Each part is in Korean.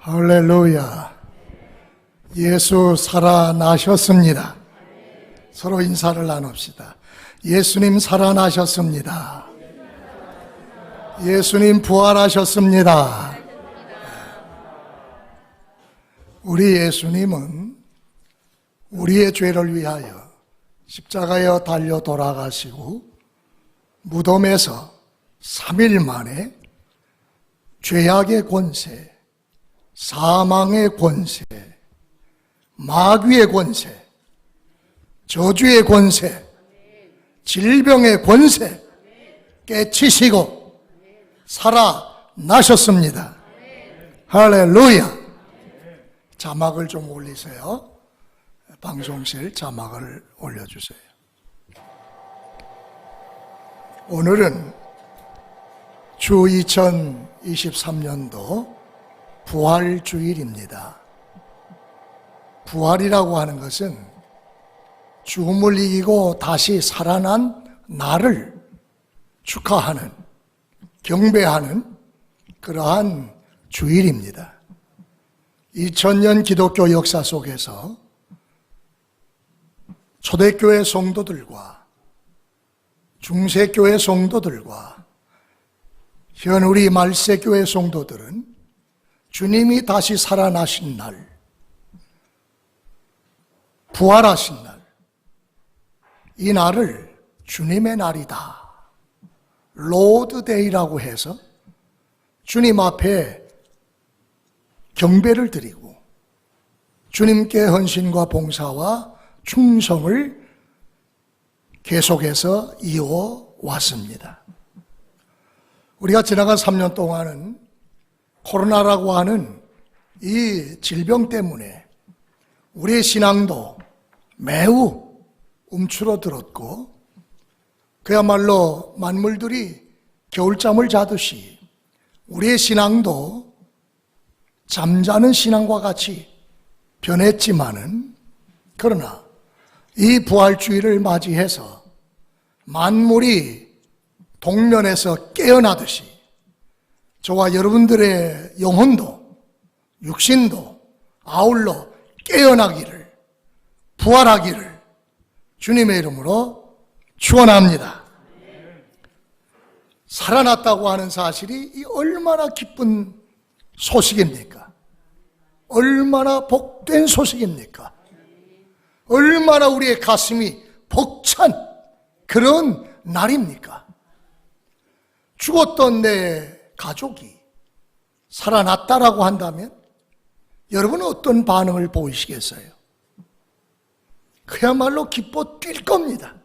할렐루야. 예수 살아나셨습니다. 서로 인사를 나눕시다. 예수님 살아나셨습니다. 예수님 부활하셨습니다. 우리 예수님은 우리의 죄를 위하여 십자가에 달려 돌아가시고 무덤에서 3일 만에 죄악의 권세, 사망의 권세, 마귀의 권세, 저주의 권세, 질병의 권세 깨치시고 살아나셨습니다. 할렐루야. 자막을 좀 올리세요. 방송실 자막을 올려주세요. 오늘은 주 2023년도 부활주일입니다. 부활이라고 하는 것은 죽음을 이기고 다시 살아난 나를 축하하는, 경배하는 그러한 주일입니다. 2000년 기독교 역사 속에서 초대교회 성도들과 중세교회 성도들과 현 우리 말세교회 성도들은 주님이 다시 살아나신 날, 부활하신 날, 이 날을 주님의 날이다, 로드데이라고 해서 주님 앞에 경배를 드리고 주님께 헌신과 봉사와 충성을 계속해서 이어왔습니다. 우리가 지나간 3년 동안은 코로나라고 하는 이 질병 때문에 우리의 신앙도 매우 움츠러들었고 그야말로 만물들이 겨울잠을 자듯이 우리의 신앙도 잠자는 신앙과 같이 변했지만은, 그러나 이 부활주의를 맞이해서 만물이 동면에서 깨어나듯이 저와 여러분들의 영혼도 육신도 아울러 깨어나기를, 부활하기를 주님의 이름으로 축원합니다. 살아났다고 하는 사실이 얼마나 기쁜 소식입니까? 얼마나 복된 소식입니까? 얼마나 우리의 가슴이 벅찬 그런 날입니까? 죽었던 내 가족이 살아났다라고 한다면 여러분은 어떤 반응을 보이시겠어요? 그야말로 기뻐 뛸 겁니다.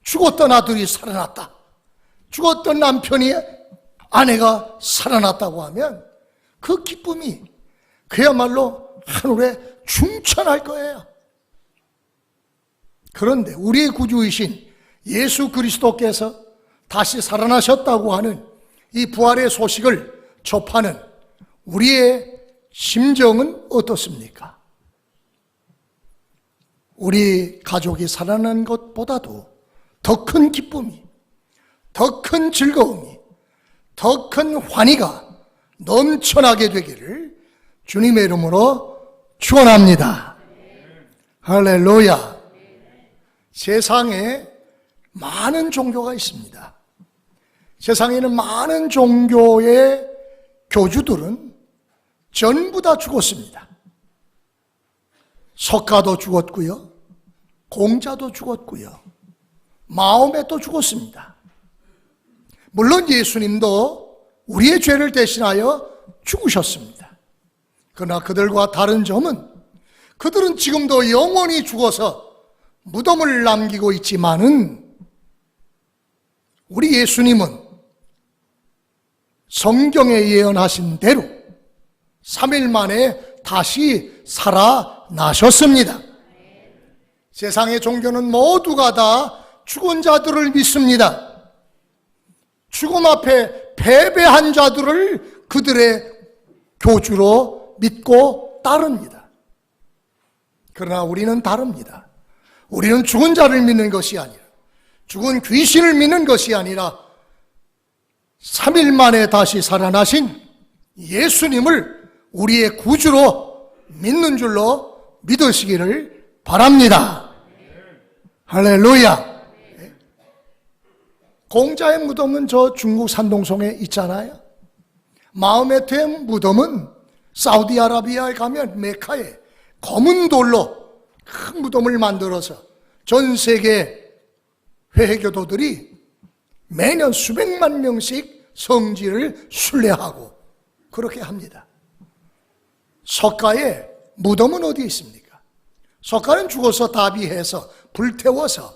죽었던 아들이 살아났다, 죽었던 남편이, 아내가 살아났다고 하면 그 기쁨이 그야말로 하늘에 충천할 거예요. 그런데 우리의 구주이신 예수 그리스도께서 다시 살아나셨다고 하는 이 부활의 소식을 접하는 우리의 심정은 어떻습니까? 우리 가족이 살아난 것보다도 더 큰 기쁨이, 더 큰 즐거움이, 더 큰 환희가 넘쳐나게 되기를 주님의 이름으로 축원합니다. 할렐루야. 세상에 많은 종교가 있습니다. 세상에는 많은 종교의 교주들은 전부 다 죽었습니다. 석가도 죽었고요, 공자도 죽었고요, 마호메도 죽었습니다. 물론 예수님도 우리의 죄를 대신하여 죽으셨습니다. 그러나 그들과 다른 점은 그들은 지금도 영원히 죽어서 무덤을 남기고 있지만은 우리 예수님은 성경에 예언하신 대로 3일 만에 다시 살아나셨습니다. 세상의 종교는 모두가 다 죽은 자들을 믿습니다. 죽음 앞에 패배한 자들을 그들의 교주로 믿고 따릅니다. 그러나 우리는 다릅니다. 우리는 죽은 자를 믿는 것이 아니라, 죽은 귀신을 믿는 것이 아니라 3일 만에 다시 살아나신 예수님을 우리의 구주로 믿는 줄로 믿으시기를 바랍니다. 할렐루야. 공자의 무덤은 저 중국 산동성에 있잖아요. 마호메트의 무덤은 사우디아라비아에 가면 메카에 검은 돌로 큰 무덤을 만들어서 전 세계 회교도들이 매년 수백만 명씩 성지를 순례하고 그렇게 합니다. 석가의 무덤은 어디에 있습니까? 석가는 죽어서 다비해서 불태워서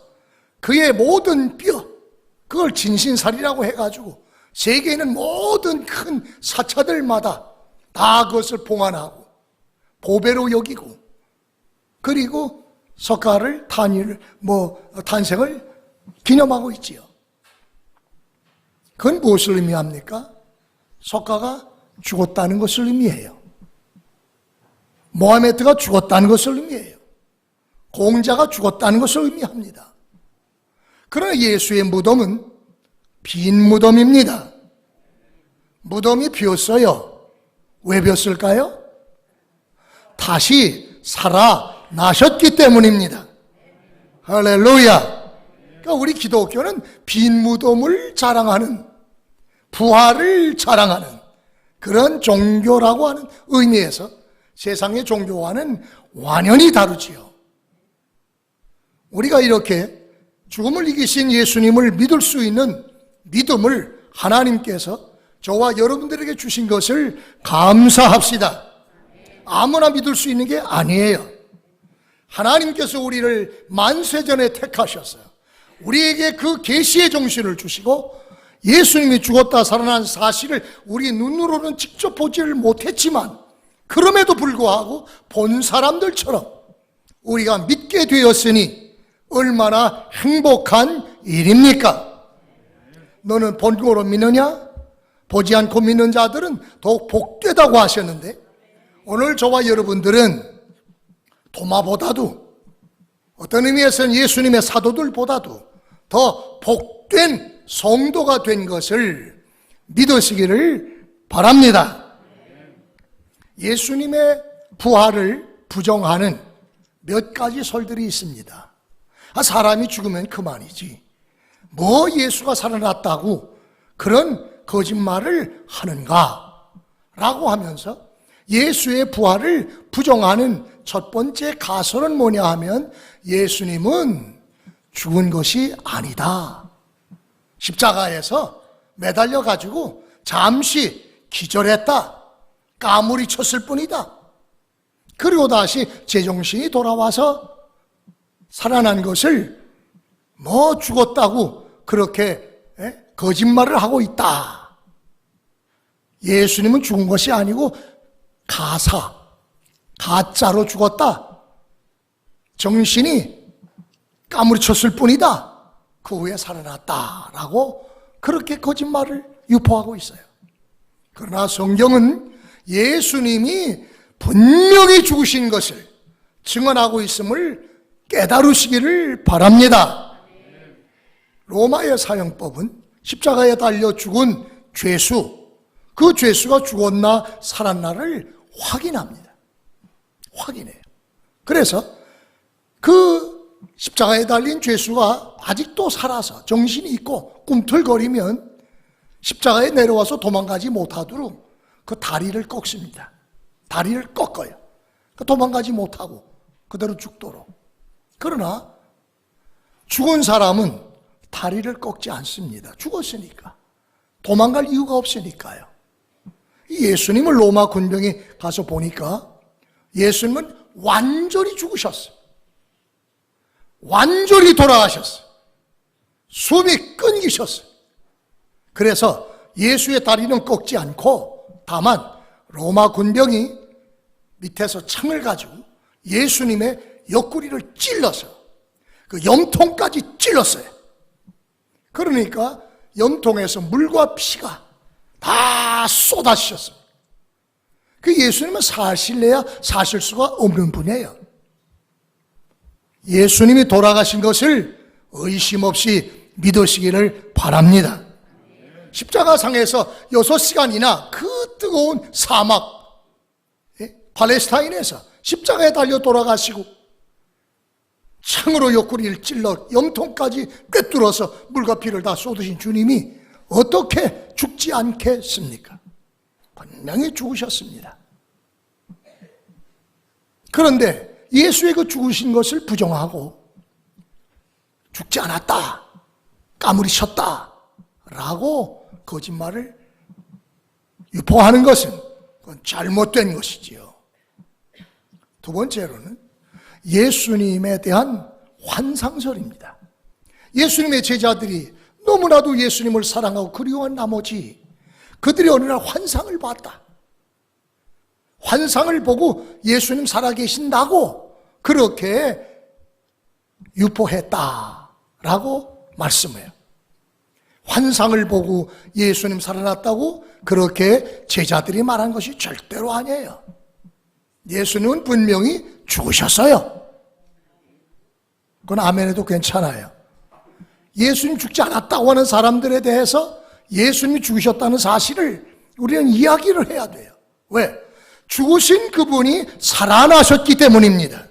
그의 모든 뼈, 그걸 진신살이라고 해가지고 세계에 있는 모든 큰 사차들마다 다 그것을 봉안하고 보배로 여기고, 그리고 석가를 탄생을 기념하고 있지요. 그건 무엇을 의미합니까? 석가가 죽었다는 것을 의미해요. 모하메드가 죽었다는 것을 의미해요. 공자가 죽었다는 것을 의미합니다. 그러나 예수의 무덤은 빈 무덤입니다. 무덤이 비었어요. 왜 비었을까요? 다시 살아나셨기 때문입니다. 할렐루야. 그러니까 우리 기독교는 빈 무덤을 자랑하는, 부활을 자랑하는 그런 종교라고 하는 의미에서 세상의 종교와는 완연히 다르지요. 우리가 이렇게 죽음을 이기신 예수님을 믿을 수 있는 믿음을 하나님께서 저와 여러분들에게 주신 것을 감사합시다. 아무나 믿을 수 있는 게 아니에요. 하나님께서 우리를 만세전에 택하셨어요. 우리에게 그 계시의 정신을 주시고 예수님이 죽었다 살아난 사실을 우리 눈으로는 직접 보지를 못했지만 그럼에도 불구하고 본 사람들처럼 우리가 믿게 되었으니 얼마나 행복한 일입니까? 너는 본고로 믿느냐? 보지 않고 믿는 자들은 더욱 복되다고 하셨는데, 오늘 저와 여러분들은 도마보다도, 어떤 의미에서는 예수님의 사도들보다도 더 복된 성도가 된 것을 믿으시기를 바랍니다. 예수님의 부활을 부정하는 몇 가지 설들이 있습니다. 사람이 죽으면 그만이지, 뭐 예수가 살아났다고 그런 거짓말을 하는가 라고 하면서 예수의 부활을 부정하는 첫 번째 가설은 뭐냐 하면, 예수님은 죽은 것이 아니다. 십자가에서 매달려 가지고 잠시 기절했다, 까무리 쳤을 뿐이다. 그리고 다시 제정신이 돌아와서 살아난 것을 뭐 죽었다고 그렇게 거짓말을 하고 있다. 예수님은 죽은 것이 아니고 가짜로 죽었다. 정신이 까무리쳤을 뿐이다. 그 후에 살아났다라고 그렇게 거짓말을 유포하고 있어요. 그러나 성경은 예수님이 분명히 죽으신 것을 증언하고 있음을 깨달으시기를 바랍니다. 로마의 사형법은 십자가에 달려 죽은 죄수, 그 죄수가 죽었나 살았나를 확인합니다. 확인해요. 그래서 그 십자가에 달린 죄수가 아직도 살아서 정신이 있고 꿈틀거리면 십자가에 내려와서 도망가지 못하도록 그 다리를 꺾습니다. 다리를 꺾어요. 도망가지 못하고 그대로 죽도록. 그러나 죽은 사람은 다리를 꺾지 않습니다. 죽었으니까. 도망갈 이유가 없으니까요. 예수님을 로마 군병이 가서 보니까 예수님은 완전히 죽으셨어요. 완전히 돌아가셨어요. 숨이 끊기셨어요. 그래서 예수의 다리는 꺾지 않고 다만 로마 군병이 밑에서 창을 가지고 예수님의 옆구리를 찔러서 그 염통까지 찔렀어요. 그러니까 염통에서 물과 피가 다 쏟아지셨습니다. 그 예수님은 사실래야 사실 수가 없는 분이에요. 예수님이 돌아가신 것을 의심 없이 믿으시기를 바랍니다. 십자가상에서 6시간이나 그 뜨거운 사막, 팔레스타인에서 십자가에 달려 돌아가시고 창으로 옆구리를 찔러 염통까지 꿰뚫어서 물과 피를 다 쏟으신 주님이 어떻게 죽지 않겠습니까? 분명히 죽으셨습니다. 그런데 예수의 그 죽으신 것을 부정하고 죽지 않았다, 까무리셨다 라고 거짓말을 유포하는 것은 그건 잘못된 것이지요. 두 번째로는 예수님에 대한 환상설입니다. 예수님의 제자들이 너무나도 예수님을 사랑하고 그리워한 나머지 그들이 어느 날 환상을 봤다. 환상을 보고 예수님 살아계신다고 그렇게 유포했다라고 말씀해요. 환상을 보고 예수님 살아났다고 그렇게 제자들이 말한 것이 절대로 아니에요. 예수님은 분명히 죽으셨어요. 그건 아멘해도 괜찮아요. 예수님 죽지 않았다고 하는 사람들에 대해서 예수님이 죽으셨다는 사실을 우리는 이야기를 해야 돼요. 왜? 죽으신 그분이 살아나셨기 때문입니다.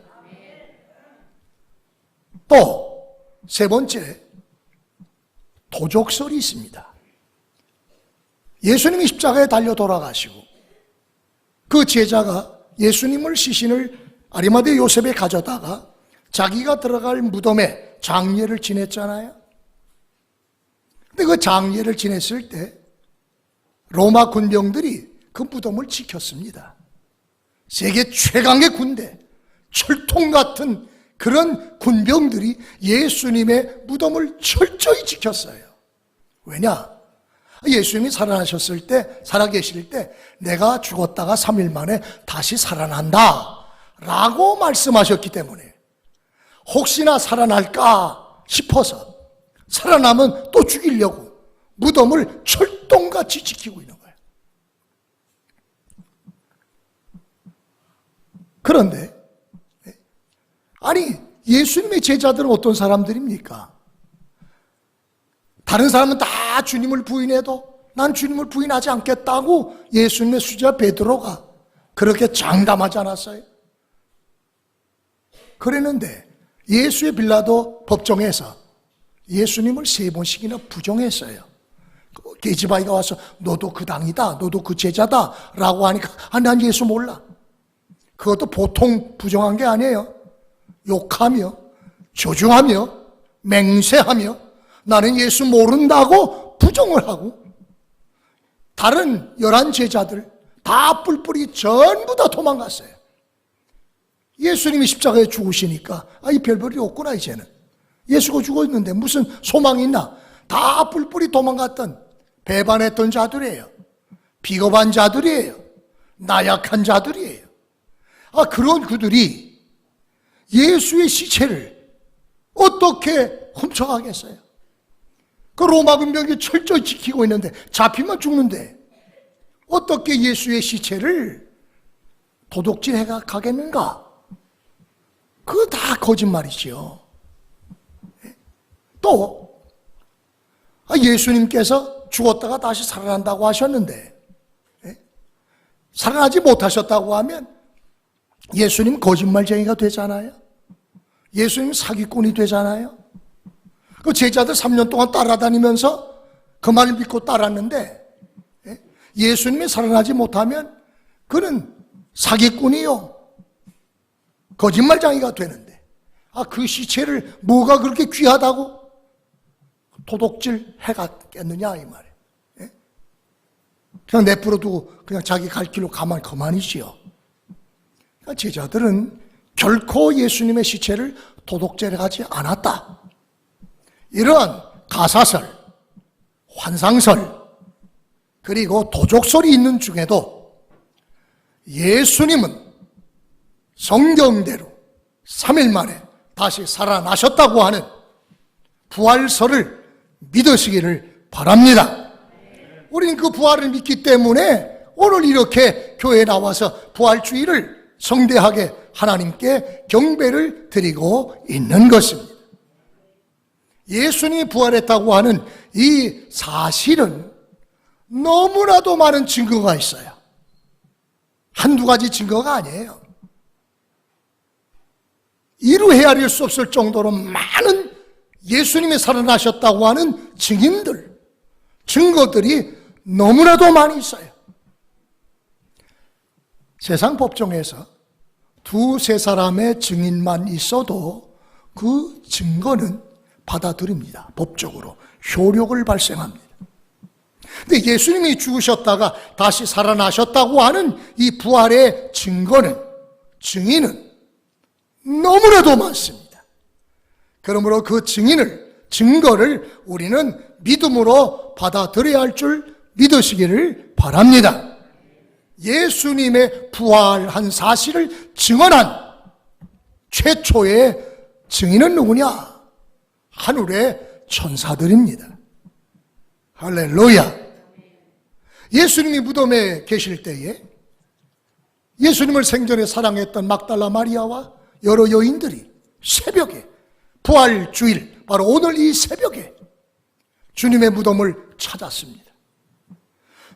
또 세 번째, 도적설이 있습니다. 예수님이 십자가에 달려 돌아가시고 그 제자가 예수님을 시신을 아리마대 요셉에 가져다가 자기가 들어갈 무덤에 장례를 지냈잖아요. 근데 그 장례를 지냈을 때 로마 군병들이 그 무덤을 지켰습니다. 세계 최강의 군대, 철통 같은 그런 군병들이 예수님의 무덤을 철저히 지켰어요. 왜냐? 예수님이 살아나셨을 때, 살아계실 때 내가 죽었다가 3일 만에 다시 살아난다 라고 말씀하셨기 때문에 혹시나 살아날까 싶어서 살아나면 또 죽이려고 무덤을 철동같이 지키고 있는 거예요. 그런데 아니 예수님의 제자들은 어떤 사람들입니까? 다른 사람은 다 주님을 부인해도 난 주님을 부인하지 않겠다고 예수님의 수제자 베드로가 그렇게 장담하지 않았어요? 그랬는데 예수의 빌라도 법정에서 예수님을 3번씩이나 부정했어요. 계집아이가 와서 너도 그 당이다, 너도 그 제자다 라고 하니까 난 예수 몰라. 그것도 보통 부정한 게 아니에요. 욕하며 조중하며 맹세하며 나는 예수 모른다고 부정을 하고 다른 11 제자들 다 뿔뿔이 전부 다 도망갔어요. 예수님이 십자가에 죽으시니까 이 별볼이 없구나 이제는. 예수가 죽었는데 무슨 소망이 있나. 다 뿔뿔이 도망갔던 배반했던 자들이에요. 비겁한 자들이에요. 나약한 자들이에요. 그런 그들이 예수의 시체를 어떻게 훔쳐가겠어요? 그 로마 군병이 철저히 지키고 있는데 잡히면 죽는데 어떻게 예수의 시체를 도둑질해 가겠는가? 그거 다 거짓말이지요. 또 예수님께서 죽었다가 다시 살아난다고 하셨는데 살아나지 못하셨다고 하면 예수님 거짓말쟁이가 되잖아요. 예수님 사기꾼이 되잖아요. 그 제자들 3년 동안 따라다니면서 그 말을 믿고 따랐는데 예수님이 살아나지 못하면 그는 사기꾼이요 거짓말쟁이가 되는데 그 시체를 뭐가 그렇게 귀하다고 도둑질 해갔겠느냐 이 말이에요. 그냥 내버려두고 그냥 자기 갈 길로 가만히지요. 제자들은 결코 예수님의 시체를 도둑질하지 않았다. 이러한 가사설, 환상설, 그리고 도적설이 있는 중에도 예수님은 성경대로 3일 만에 다시 살아나셨다고 하는 부활설을 믿으시기를 바랍니다. 우리는 그 부활을 믿기 때문에 오늘 이렇게 교회에 나와서 부활주의를 성대하게 하나님께 경배를 드리고 있는 것입니다. 예수님이 부활했다고 하는 이 사실은 너무나도 많은 증거가 있어요. 한두 가지 증거가 아니에요. 이루 헤아릴 수 없을 정도로 많은 예수님이 살아나셨다고 하는 증인들, 증거들이 너무나도 많이 있어요. 세상 법정에서 두세 사람의 증인만 있어도 그 증거는 받아들입니다. 법적으로 효력을 발생합니다. 근데 예수님이 죽으셨다가 다시 살아나셨다고 하는 이 부활의 증인은 너무나도 많습니다. 그러므로 그 증거를 우리는 믿음으로 받아들여야 할 줄 믿으시기를 바랍니다. 예수님의 부활한 사실을 증언한 최초의 증인은 누구냐? 하늘의 천사들입니다. 할렐루야. 예수님이 무덤에 계실 때에 예수님을 생전에 사랑했던 막달라 마리아와 여러 여인들이 새벽에, 부활주일, 바로 오늘 이 새벽에 주님의 무덤을 찾았습니다.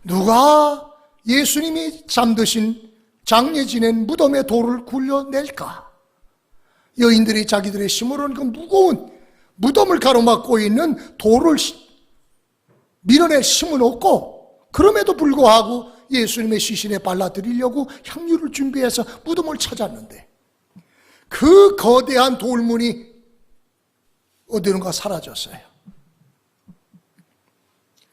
누가 예수님이 잠드신 장례 지낸 무덤의 돌을 굴려낼까? 여인들이 자기들의 심으로는 그 무거운 무덤을 가로막고 있는 돌을 밀어내 심어놓고, 그럼에도 불구하고 예수님의 시신에 발라드리려고 향유를 준비해서 무덤을 찾았는데, 그 거대한 돌문이 어디론가 사라졌어요.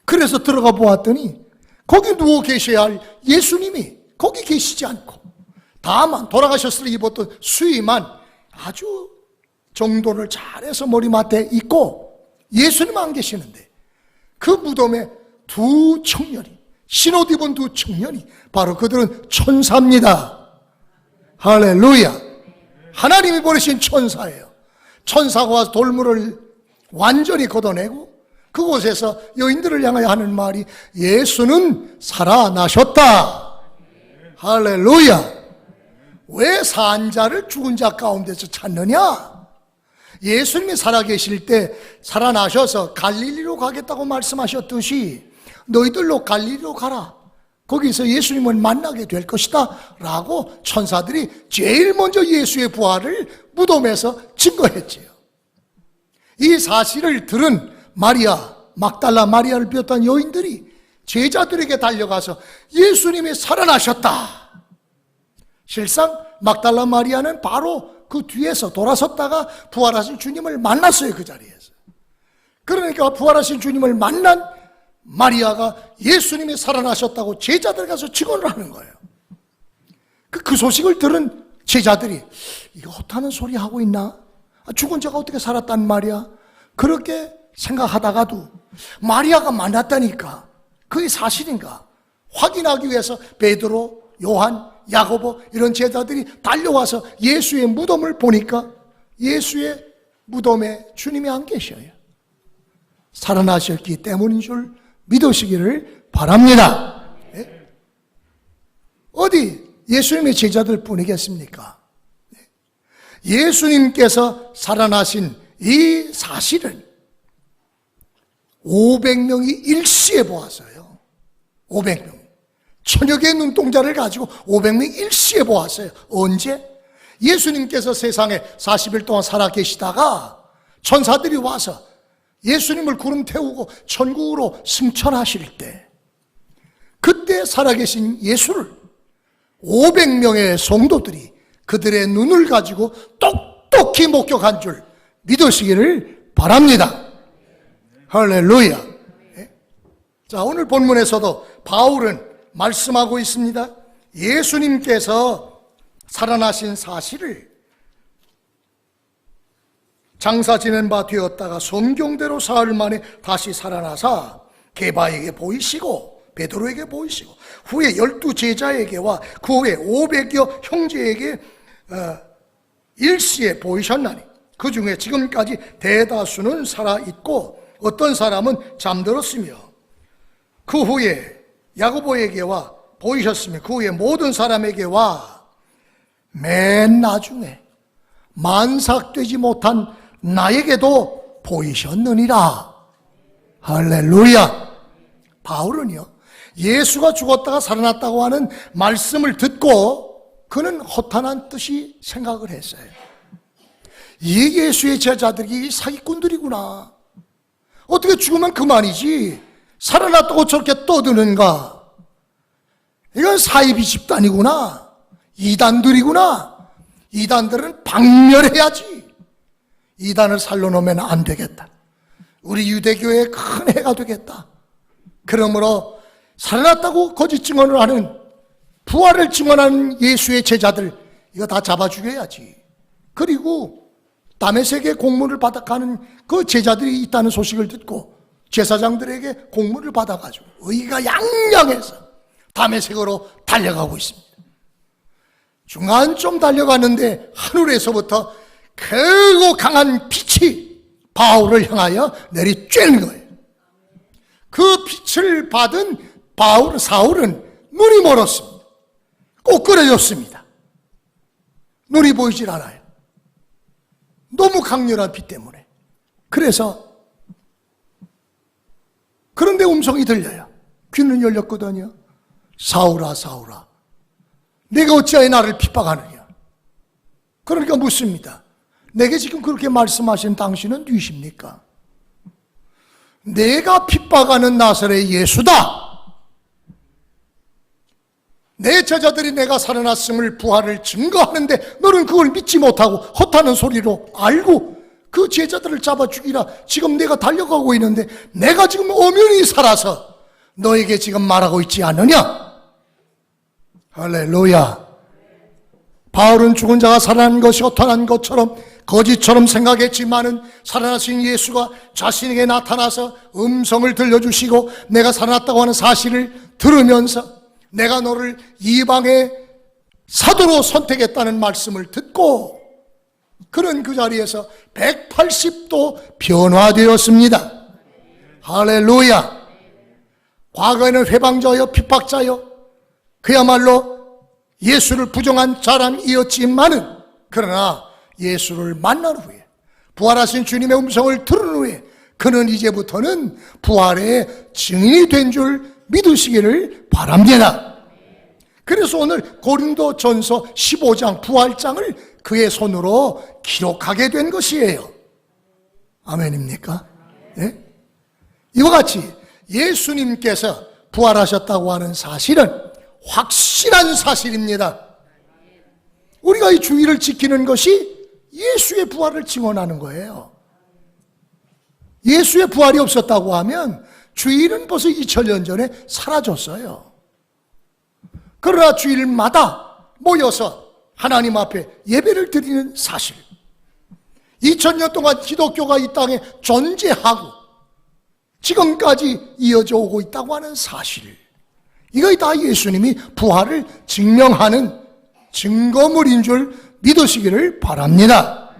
그래서 들어가 보았더니 거기 누워 계셔야 할 예수님이 거기 계시지 않고, 다만 돌아가셨을 때 입었던 수의만 아주 정돈을 잘해서 머리맡에 있고 예수님 안 계시는데, 그 무덤에 두 청년이, 신옷 입은 두 청년이, 바로 그들은 천사입니다. 할렐루야. 하나님이 보내신 천사예요. 천사가 와서 돌문을 완전히 걷어내고 그곳에서 여인들을 향하여 하는 말이, 예수는 살아나셨다. 할렐루야. 왜 산 자를 죽은 자 가운데서 찾느냐? 예수님이 살아계실 때 살아나셔서 갈릴리로 가겠다고 말씀하셨듯이 너희들로 갈릴리로 가라. 거기서 예수님을 만나게 될 것이다 라고 천사들이 제일 먼저 예수의 부활을 무덤에서 증거했지요. 이 사실을 들은 마리아, 막달라 마리아를 비롯한 여인들이 제자들에게 달려가서 예수님이 살아나셨다. 실상 막달라 마리아는 바로 그 뒤에서 돌아섰다가 부활하신 주님을 만났어요. 그 자리에서. 그러니까 부활하신 주님을 만난 마리아가 예수님이 살아나셨다고 제자들 가서 증언을 하는 거예요. 그 소식을 들은 제자들이, 이거 헛하는 소리 하고 있나? 죽은 자가 어떻게 살았단 말이야? 그렇게 생각하다가도 마리아가 만났다니까 그게 사실인가 확인하기 위해서 베드로, 요한, 야고보 이런 제자들이 달려와서 예수의 무덤을 보니까 예수의 무덤에 주님이 안 계셔요. 살아나셨기 때문인 줄 믿으시기를 바랍니다. 네? 어디 예수님의 제자들 뿐이겠습니까? 예수님께서 살아나신 이 사실을 500명이 일시에 보았어요. 500명. 천여 개의 눈동자를 가지고 500명이 일시에 보았어요. 언제? 예수님께서 세상에 40일 동안 살아계시다가 천사들이 와서 예수님을 구름 태우고 천국으로 승천하실 때, 그때 살아계신 예수를 500명의 성도들이 그들의 눈을 가지고 똑똑히 목격한 줄 믿으시기를 바랍니다. 할렐루야. 자, 오늘 본문에서도 바울은 말씀하고 있습니다. 예수님께서 살아나신 사실을 장사 지낸 바 되었다가 성경대로 사흘 만에 다시 살아나사 게바에게 보이시고 베드로에게 보이시고 후에 12 제자에게와 그 후에 500여 형제에게 일시에 보이셨나니 그 중에 지금까지 대다수는 살아있고 어떤 사람은 잠들었으며 그 후에 야고보에게와 보이셨으며 그 후에 모든 사람에게와 맨 나중에 만삭되지 못한 나에게도 보이셨느니라. 할렐루야. 바울은요, 예수가 죽었다가 살아났다고 하는 말씀을 듣고 그는 허탄한 뜻이 생각을 했어요. 이 예수의 제자들이 사기꾼들이구나. 어떻게 죽으면 그만이지 살아났다고 저렇게 떠드는가. 이건 사이비 집단이구나. 이단들이구나. 이단들은 박멸해야지. 이단을 살려놓으면 안 되겠다. 우리 유대교의 큰 해가 되겠다. 그러므로 살아났다고 거짓 증언을 하는, 부활을 증언하는 예수의 제자들 이거 다 잡아 죽여야지. 그리고 다메섹에 공문을 받아가는 그 제자들이 있다는 소식을 듣고 제사장들에게 공문을 받아가지고 의가 양양해서 다메섹으로 달려가고 있습니다. 중간 좀 달려갔는데 하늘에서부터 크고 강한 빛이 바울을 향하여 내리쬐는 거예요. 그 빛을 받은 사울은 눈이 멀었습니다. 꼬꾸라졌습니다. 눈이 보이질 않아요. 너무 강렬한 빛 때문에. 그런데 음성이 들려요. 귀는 열렸거든요. 사울아 사울아 내가 어찌하여 나를 핍박하느냐. 그러니까 묻습니다. 내게 지금 그렇게 말씀하신 당신은 누구십니까? 내가 핍박하는 나사렛 예수다. 내 제자들이 내가 살아났음을 부활을 증거하는데 너는 그걸 믿지 못하고 헛하는 소리로 알고 그 제자들을 잡아 죽이라. 지금 내가 달려가고 있는데 내가 지금 엄연히 살아서 너에게 지금 말하고 있지 않느냐. 할렐루야. 바울은 죽은 자가 살아난 것이 헛한 것처럼 거짓처럼 생각했지만은 살아나신 예수가 자신에게 나타나서 음성을 들려주시고 내가 살아났다고 하는 사실을 들으면서 내가 너를 이방의 사도로 선택했다는 말씀을 듣고 그는 그 자리에서 180도 변화되었습니다. 할렐루야. 과거에는 회방자여 핍박자여 그야말로 예수를 부정한 사람이었지만은 그러나 예수를 만난 후에 부활하신 주님의 음성을 들은 후에 그는 이제부터는 부활의 증인이 된 줄 믿으시기를 바랍니다. 그래서 오늘 고린도전서 15장 부활장을 그의 손으로 기록하게 된 것이에요. 아멘입니까? 네? 이와 같이 예수님께서 부활하셨다고 하는 사실은 확실한 사실입니다. 우리가 이 주의를 지키는 것이 예수의 부활을 증언하는 거예요. 예수의 부활이 없었다고 하면 주일은 벌써 2000년 전에 사라졌어요. 그러나 주일마다 모여서 하나님 앞에 예배를 드리는 사실, 2000년 동안 기독교가 이 땅에 존재하고 지금까지 이어져 오고 있다고 하는 사실, 이거 다 예수님이 부활을 증명하는 증거물인 줄 믿으시기를 바랍니다.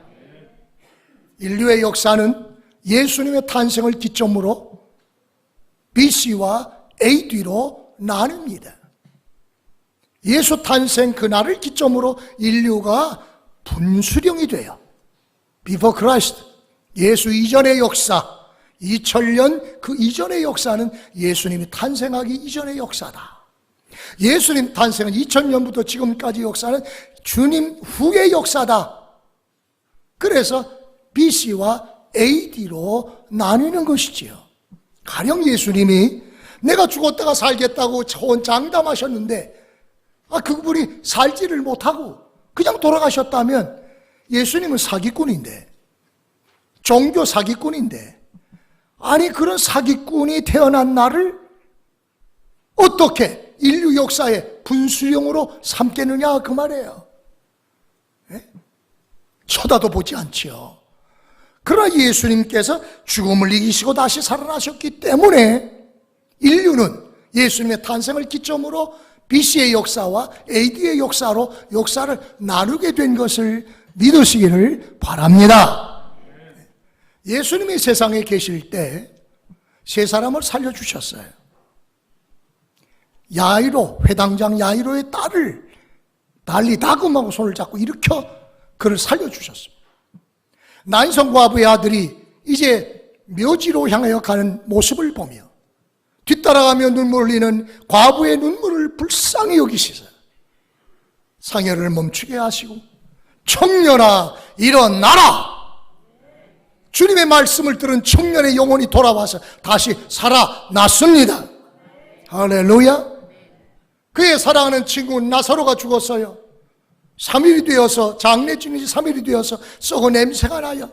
인류의 역사는 예수님의 탄생을 기점으로 BC와 AD로 나눕니다. 예수 탄생 그날을 기점으로 인류가 분수령이 돼요. Before Christ, 예수 이전의 역사, 2000년 그 이전의 역사는 예수님이 탄생하기 이전의 역사다. 예수님 탄생은 2000년부터 지금까지 역사는 주님 후의 역사다. 그래서 BC와 AD로 나뉘는 것이지요. 가령 예수님이 내가 죽었다가 살겠다고 장담하셨는데 그분이 살지를 못하고 그냥 돌아가셨다면 예수님은 사기꾼인데, 종교 사기꾼인데, 아니 그런 사기꾼이 태어난 나를 어떻게 인류 역사의 분수령으로 삼겠느냐 그 말이에요. 네? 쳐다도 보지 않지요. 그러나 예수님께서 죽음을 이기시고 다시 살아나셨기 때문에 인류는 예수님의 탄생을 기점으로 BC의 역사와 AD의 역사로 역사를 나누게 된 것을 믿으시기를 바랍니다. 예수님이 세상에 계실 때 세 사람을 살려주셨어요. 야이로, 회당장 야이로의 딸을 달리 다금하고 손을 잡고 일으켜 그를 살려주셨습니다. 난성 과부의 아들이 이제 묘지로 향하여 가는 모습을 보며 뒤따라가며 눈물 흘리는 과부의 눈물을 불쌍히 여기시사 상해를 멈추게 하시고 청년아 일어나라. 주님의 말씀을 들은 청년의 영혼이 돌아와서 다시 살아났습니다. 할렐루야. 그의 사랑하는 친구 나사로가 죽었어요. 3일이 되어서, 장례 지는 지 3일이 되어서 썩은 냄새가 나요.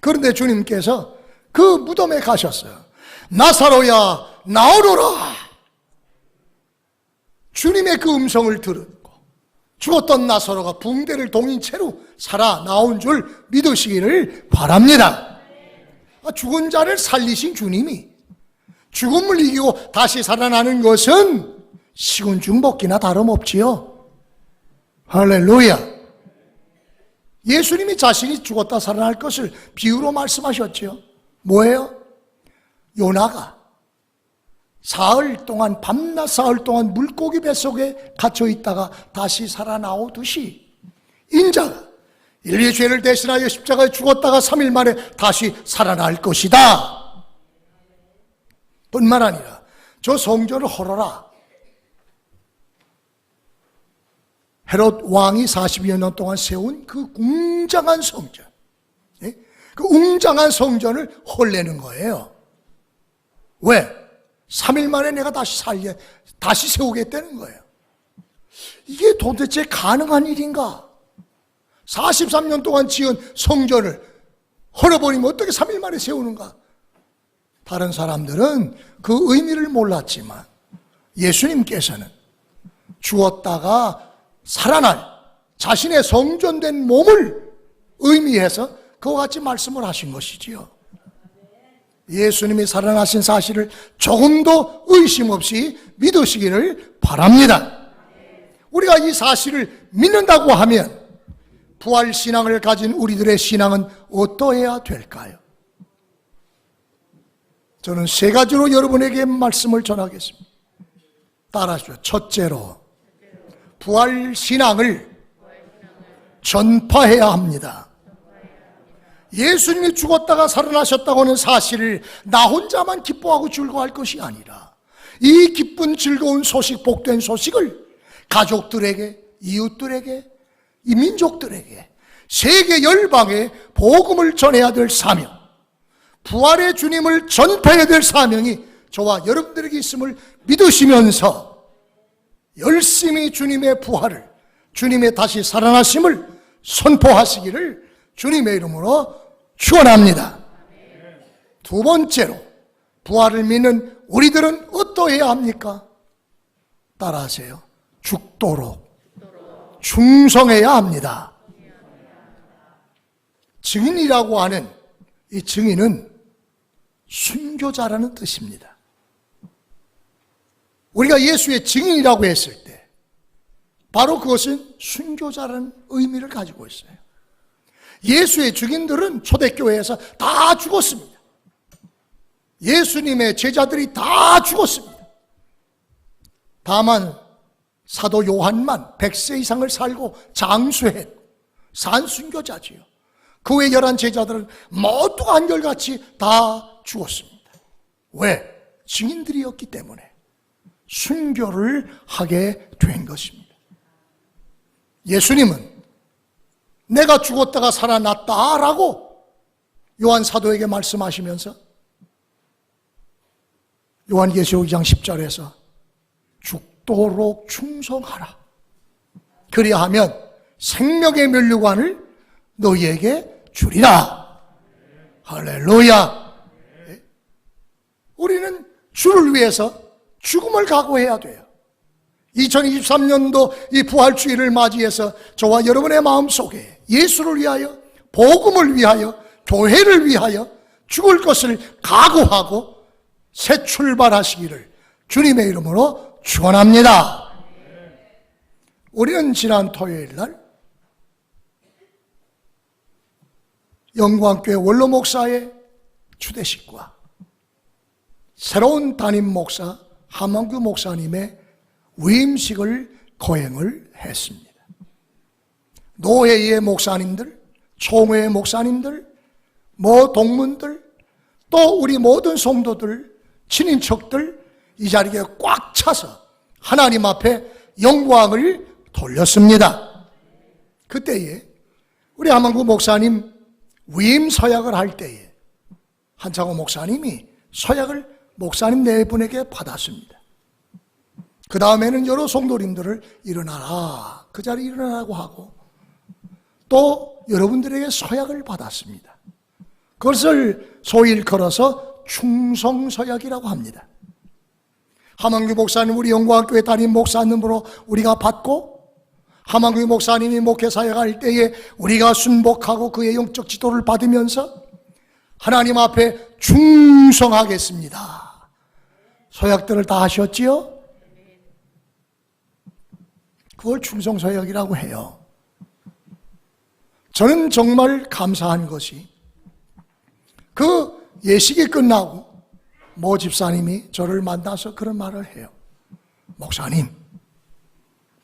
그런데 주님께서 그 무덤에 가셨어요. 나사로야 나오너라. 주님의 그 음성을 듣고 죽었던 나사로가 붕대를 동인 채로 살아나온 줄 믿으시기를 바랍니다. 죽은 자를 살리신 주님이 죽음을 이기고 다시 살아나는 것은 식은 죽 먹기나 다름없지요. 할렐루야. 예수님이 자신이 죽었다 살아날 것을 비유로 말씀하셨죠. 뭐예요? 요나가 사흘 동안, 밤낮 사흘 동안 물고기 뱃속에 갇혀 있다가 다시 살아나오듯이 인자가 인류의 죄를 대신하여 십자가에 죽었다가 3일 만에 다시 살아날 것이다. 뿐만 아니라 저 성전을 헐어라. 헤롯 왕이 40여 년 동안 세운 그 웅장한 성전, 그 웅장한 성전을 헐내는 거예요. 왜? 3일 만에 내가 다시 세우겠다는 거예요. 이게 도대체 가능한 일인가? 43년 동안 지은 성전을 헐어버리면 어떻게 3일 만에 세우는가? 다른 사람들은 그 의미를 몰랐지만 예수님께서는 죽었다가 살아날 자신의 성전된 몸을 의미해서 그와 같이 말씀을 하신 것이지요. 예수님이 살아나신 사실을 조금도 의심 없이 믿으시기를 바랍니다. 우리가 이 사실을 믿는다고 하면 부활신앙을 가진 우리들의 신앙은 어떠해야 될까요? 저는 3가지로 여러분에게 말씀을 전하겠습니다. 따라하십시오. 첫째로 부활신앙을 전파해야 합니다. 예수님이 죽었다가 살아나셨다고 하는 사실을 나 혼자만 기뻐하고 즐거워할 것이 아니라 이 기쁜 즐거운 소식, 복된 소식을 가족들에게, 이웃들에게, 이 민족들에게, 세계 열방에 복음을 전해야 될 사명, 부활의 주님을 전파해야 될 사명이 저와 여러분들에게 있음을 믿으시면서 열심히 주님의 부활을, 주님의 다시 살아나심을 선포하시기를 주님의 이름으로 축원합니다. 두 번째로 부활을 믿는 우리들은 어떠해야 합니까? 따라하세요. 죽도록 충성해야 합니다. 증인이라고 하는 이 증인은 순교자라는 뜻입니다. 우리가 예수의 증인이라고 했을 때 바로 그것은 순교자라는 의미를 가지고 있어요. 예수의 증인들은 초대교회에서 다 죽었습니다. 예수님의 제자들이 다 죽었습니다. 다만 사도 요한만 100세 이상을 살고 장수했고 산순교자지요. 그 외 11 제자들은 모두가 한결같이 다 죽었습니다. 왜? 증인들이었기 때문에 순교를 하게 된 것입니다. 예수님은 내가 죽었다가 살아났다라고 요한 사도에게 말씀하시면서 요한계시록 2장 10절에서 죽도록 충성하라. 그리하면 생명의 면류관을 너희에게 주리라. 할렐루야. 우리는 주를 위해서 죽음을 각오해야 돼요. 2023년도 이 부활주의를 맞이해서 저와 여러분의 마음속에 예수를 위하여, 복음을 위하여, 교회를 위하여 죽을 것을 각오하고 새 출발하시기를 주님의 이름으로 축원합니다. 우리는 지난 토요일 날 영광교회 원로 목사의 추대식과 새로운 담임 목사 함원규 목사님의 위임식을 거행을 했습니다. 노회의 목사님들, 총회의 목사님들, 동문들, 또 우리 모든 성도들 친인척들 이 자리에 꽉 차서 하나님 앞에 영광을 돌렸습니다. 그때에 우리 함원구 목사님 위임 서약을 할 때에 한창호 목사님이 서약을 목사님 네 분에게 받았습니다. 그 다음에는 여러 성도님들을 일어나라, 그 자리에 일어나라고 하고 또 여러분들에게 서약을 받았습니다. 그것을 소위 일컬어서 충성서약이라고 합니다. 함원규 목사님 우리 영광교회 담임 목사님으로 우리가 받고 함원규 목사님이 목회사역할 때에 우리가 순복하고 그의 영적 지도를 받으면서 하나님 앞에 충성하겠습니다. 서약들을 다 하셨지요? 그걸 충성서약이라고 해요. 저는 정말 감사한 것이 그 예식이 끝나고 모 집사님이 저를 만나서 그런 말을 해요. 목사님,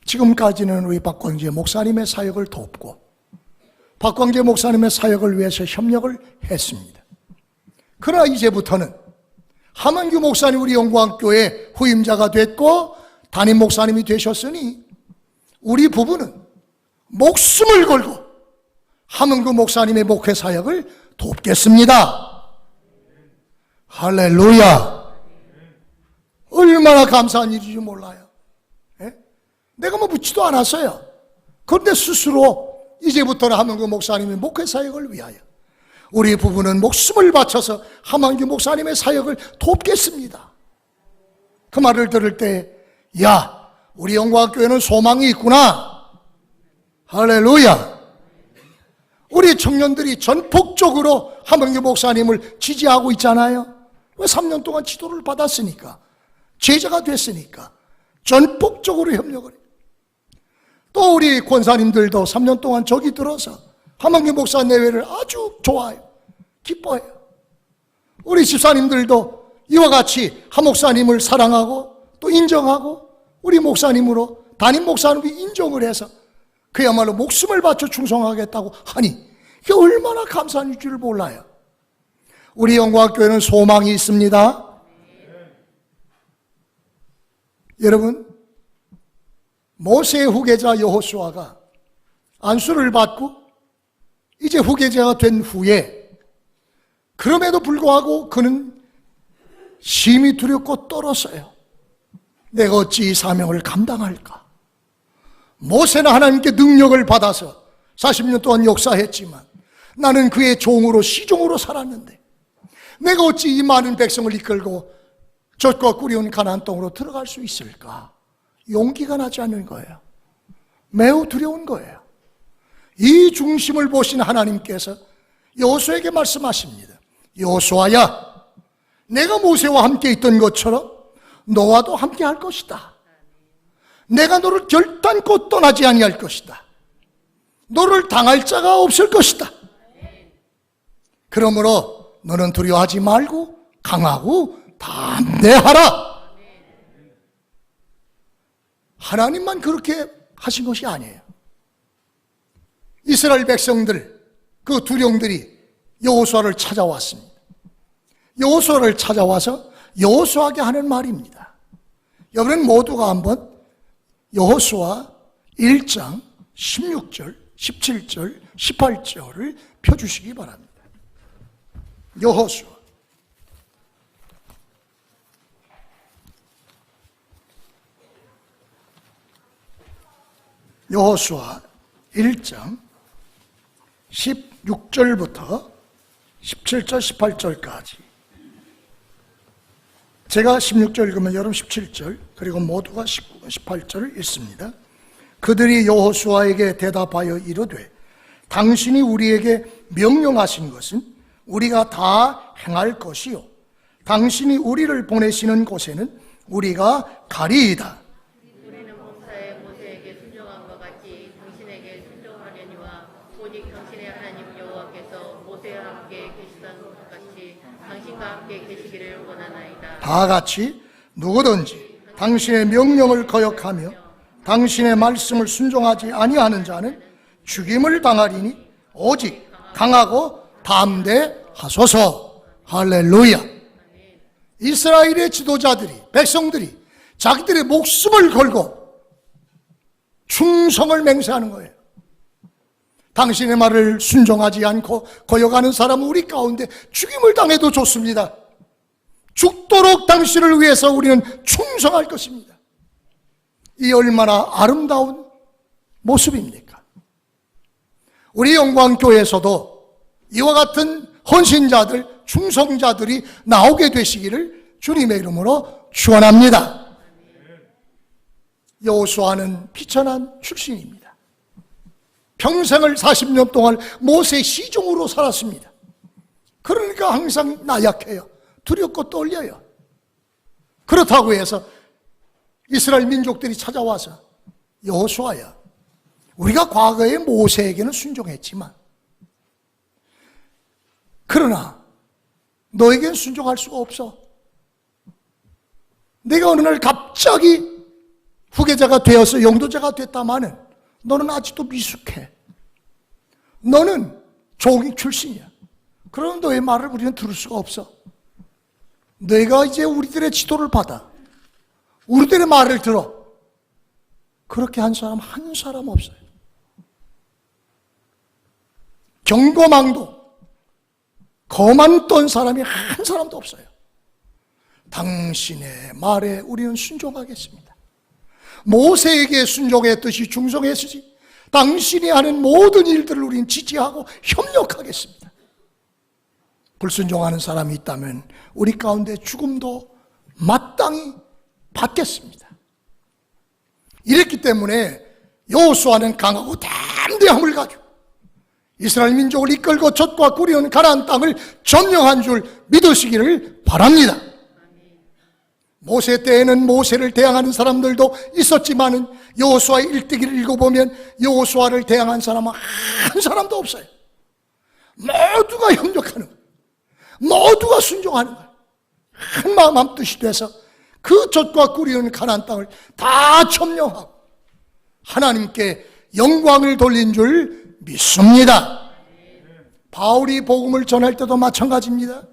지금까지는 우리 박광재 목사님의 사역을 돕고 박광재 목사님의 사역을 위해서 협력을 했습니다. 그러나 이제부터는 함원규 목사님 우리 영광교회 후임자가 됐고 담임 목사님이 되셨으니 우리 부부는 목숨을 걸고 함원규 목사님의 목회 사역을 돕겠습니다. 할렐루야. 얼마나 감사한 일인지 몰라요. 예? 내가 뭐 묻지도 않았어요. 그런데 스스로 이제부터는 함원규 목사님의 목회 사역을 위하여 우리 부부는 목숨을 바쳐서 함원규 목사님의 사역을 돕겠습니다. 그 말을 들을 때, 야, 우리 영광교회는 소망이 있구나. 할렐루야. 우리 청년들이 전폭적으로 함원규 목사님을 지지하고 있잖아요. 왜 3년 동안 지도를 받았으니까, 제자가 됐으니까 전폭적으로 협력을 해요. 또 우리 권사님들도 3년 동안 저기 들어서 함원규 목사 내외를 아주 좋아해요. 기뻐해요. 우리 집사님들도 이와 같이 함 목사님을 사랑하고 또 인정하고 우리 목사님으로 담임 목사님이 인정을 해서 그야말로 목숨을 바쳐 충성하겠다고 하니 이게 얼마나 감사한 줄 몰라요. 우리 영광교회는 소망이 있습니다. 여러분, 모세의 후계자 여호수아가 안수를 받고 이제 후계자가 된 후에 그럼에도 불구하고 그는 심히 두렵고 떨었어요. 내가 어찌 이 사명을 감당할까? 모세는 하나님께 능력을 받아서 40년 동안 역사했지만 나는 그의 종으로 시종으로 살았는데 내가 어찌 이 많은 백성을 이끌고 젖과 꿀이 온 가나안 땅으로 들어갈 수 있을까? 용기가 나지 않는 거예요. 매우 두려운 거예요. 이 중심을 보신 하나님께서 여호수아에게 말씀하십니다. 여호수아야, 내가 모세와 함께 있던 것처럼 너와도 함께 할 것이다. 내가 너를 결단코 떠나지 아니할 것이다. 너를 당할 자가 없을 것이다. 그러므로 너는 두려워하지 말고 강하고 담대하라. 하나님만 그렇게 하신 것이 아니에요. 이스라엘 백성들, 그 두령들이 여호수아를 찾아왔습니다. 여호수아를 찾아와서 여호수아에게 하는 말입니다. 여러분 모두가 한번 여호수아 1장 16절, 17절, 18절을 펴주시기 바랍니다. 여호수아 여호수아 1장 16절부터 17절, 18절까지. 제가 16절 읽으면 여러분 17절, 그리고 모두가 19, 18절을 읽습니다. 그들이 여호수아에게 대답하여 이르되 당신이 우리에게 명령하신 것은 우리가 다 행할 것이요 당신이 우리를 보내시는 곳에는 우리가 가리이다. 우리는 목사의 모세에게 순종함과 같이 당신에게 순종하려니와 오직 당신의 하나님 여호와께서 모세와 함께 계시던 것 같이 당신과 함께 계시기를 원하나이다. 다 같이 누구든지 당신의 명령을 거역하며 당신의 말씀을 순종하지 아니하는 자는 죽임을 당하리니 오직 강하고 담대하소서. 할렐루야. 이스라엘의 지도자들이, 백성들이 자기들의 목숨을 걸고 충성을 맹세하는 거예요. 당신의 말을 순종하지 않고 거역하는 사람은 우리 가운데 죽임을 당해도 좋습니다. 죽도록 당신을 위해서 우리는 충성할 것입니다. 이 얼마나 아름다운 모습입니까? 우리 영광교회에서도 이와 같은 헌신자들, 충성자들이 나오게 되시기를 주님의 이름으로 축원합니다. 여호수아는 비천한 출신입니다. 평생을 40년 동안 모세 시종으로 살았습니다. 그러니까 항상 나약해요. 두렵고 떨려요. 그렇다고 해서 이스라엘 민족들이 찾아와서 여호수아야, 우리가 과거에 모세에게는 순종했지만 그러나 너에겐 순종할 수가 없어. 내가 어느 날 갑자기 후계자가 되어서 영도자가 됐다마는 너는 아직도 미숙해. 너는 종이 출신이야. 그럼 너의 말을 우리는 들을 수가 없어. 너희가 이제 우리들의 지도를 받아. 우리들의 말을 들어. 그렇게 한 사람 한 사람 없어요. 경고망도 거만 떤 사람이 한 사람도 없어요. 당신의 말에 우리는 순종하겠습니다. 모세에게 순종했듯이 충성했으지 당신이 하는 모든 일들을 우리는 지지하고 협력하겠습니다. 불순종하는 사람이 있다면 우리 가운데 죽음도 마땅히 받겠습니다. 이랬기 때문에 여호수아는 강하고 담대함을 가지고 이스라엘 민족을 이끌고 젖과 꿀이 흐르는 가나안 땅을 점령한 줄 믿으시기를 바랍니다. 모세 때에는 모세를 대항하는 사람들도 있었지만은 여호수아의 일대기를 읽어보면 여호수아를 대항한 사람은 한 사람도 없어요. 모두가 협력하는 거예요. 모두가 순종하는 거예요. 한 마음 한 뜻이 돼서 그 젖과 꿀이 흐르는 가나안 땅을 다 점령하고 하나님께 영광을 돌린 줄 믿습니다. 바울이 복음을 전할 때도 마찬가지입니다.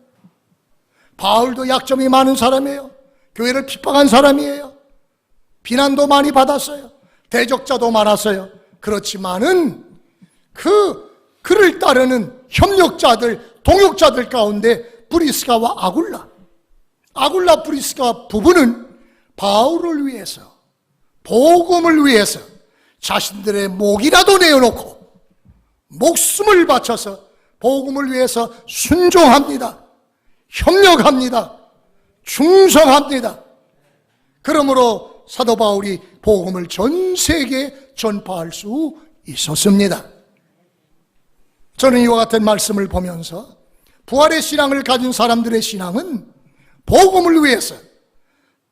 바울도 약점이 많은 사람이에요. 교회를 핍박한 사람이에요. 비난도 많이 받았어요. 대적자도 많았어요. 그렇지만은 그를 따르는 협력자들, 동역자들 가운데 브리스가와 아굴라 브리스가 부부는 바울을 위해서, 복음을 위해서 자신들의 목이라도 내어놓고 목숨을 바쳐서 복음을 위해서 순종합니다. 협력합니다. 충성합니다. 그러므로 사도 바울이 복음을 전 세계에 전파할 수 있었습니다. 저는 이와 같은 말씀을 보면서 부활의 신앙을 가진 사람들의 신앙은 복음을 위해서,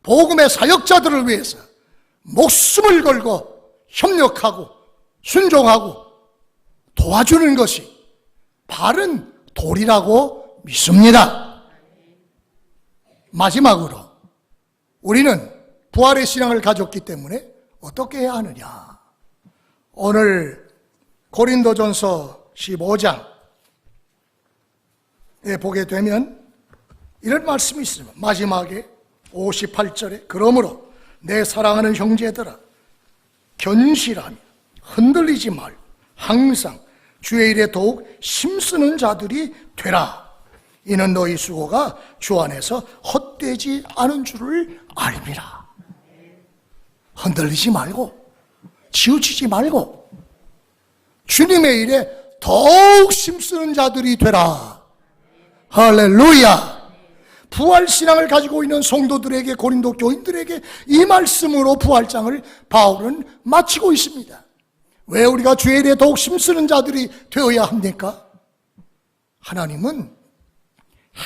복음의 사역자들을 위해서 목숨을 걸고 협력하고 순종하고 도와주는 것이 바른 도리라고 믿습니다. 마지막으로 우리는 부활의 신앙을 가졌기 때문에 어떻게 해야 하느냐. 오늘 고린도전서 15장에 보게 되면 이런 말씀이 있습니다. 마지막에 58절에 그러므로 내 사랑하는 형제들아 견실하며 흔들리지 말고 항상 주의 일에 더욱 힘쓰는 자들이 되라. 이는 너희 수고가 주 안에서 헛되지 않은 줄을 알미라. 흔들리지 말고 치우치지 말고 주님의 일에 더욱 힘쓰는 자들이 되라. 할렐루야. 부활신앙을 가지고 있는 성도들에게, 고린도 교인들에게 이 말씀으로 부활장을 바울은 마치고 있습니다. 왜 우리가 주의 일에 더욱 힘쓰는 자들이 되어야 합니까? 하나님은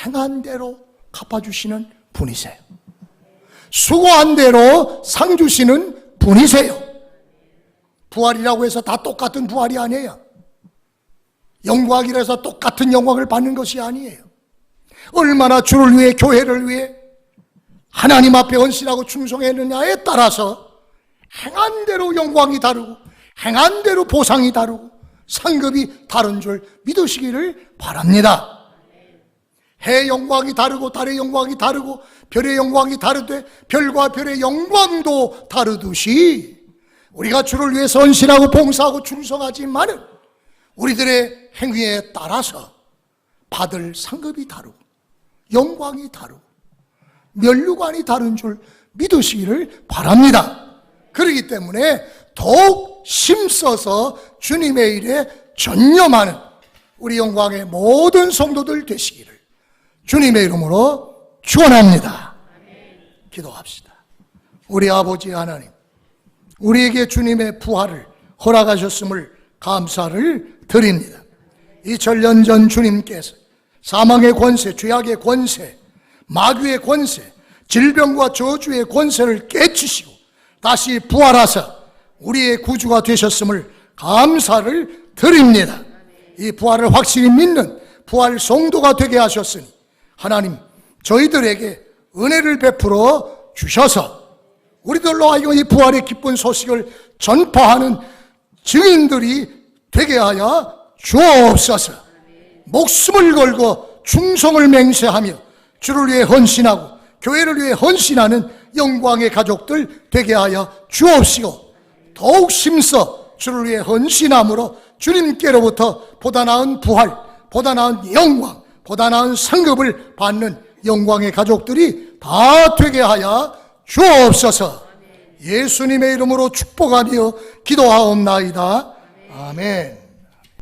행한 대로 갚아주시는 분이세요. 수고한 대로 상 주시는 분이세요. 부활이라고 해서 다 똑같은 부활이 아니에요. 영광이라 해서 똑같은 영광을 받는 것이 아니에요. 얼마나 주를 위해, 교회를 위해 하나님 앞에 헌신하고 충성했느냐에 따라서 행한 대로 영광이 다르고 행한 대로 보상이 다르고 상급이 다른 줄 믿으시기를 바랍니다. 해의 영광이 다르고 달의 영광이 다르고 별의 영광이 다르되 별과 별의 영광도 다르듯이 우리가 주를 위해 헌신하고 봉사하고 충성하지만은 우리들의 행위에 따라서 받을 상급이 다르고 영광이 다르고 면류관이 다른 줄 믿으시기를 바랍니다. 그렇기 때문에 더욱 힘써서 주님의 일에 전념하는 우리 영광의 모든 성도들 되시기를 주님의 이름으로 축원합니다. 기도합시다. 우리 아버지 하나님, 우리에게 주님의 부활을 허락하셨음을 감사를 드립니다. 2000년 전 주님께서 사망의 권세, 죄악의 권세, 마귀의 권세, 질병과 저주의 권세를 깨치시고 다시 부활하사 우리의 구주가 되셨음을 감사를 드립니다. 이 부활을 확실히 믿는 부활 성도가 되게 하셨으니 하나님, 저희들에게 은혜를 베풀어 주셔서 우리들로 하여금 이 부활의 기쁜 소식을 전파하는 증인들이 되게 하여 주옵소서. 목숨을 걸고 충성을 맹세하며 주를 위해 헌신하고 교회를 위해 헌신하는 영광의 가족들 되게 하여 주옵시고 더욱 힘써 주를 위해 헌신함으로 주님께로부터 보다 나은 부활, 보다 나은 영광, 보다 나은 상급을 받는 영광의 가족들이 다 되게 하여 주옵소서. 예수님의 이름으로 축복하며 기도하옵나이다. 아멘.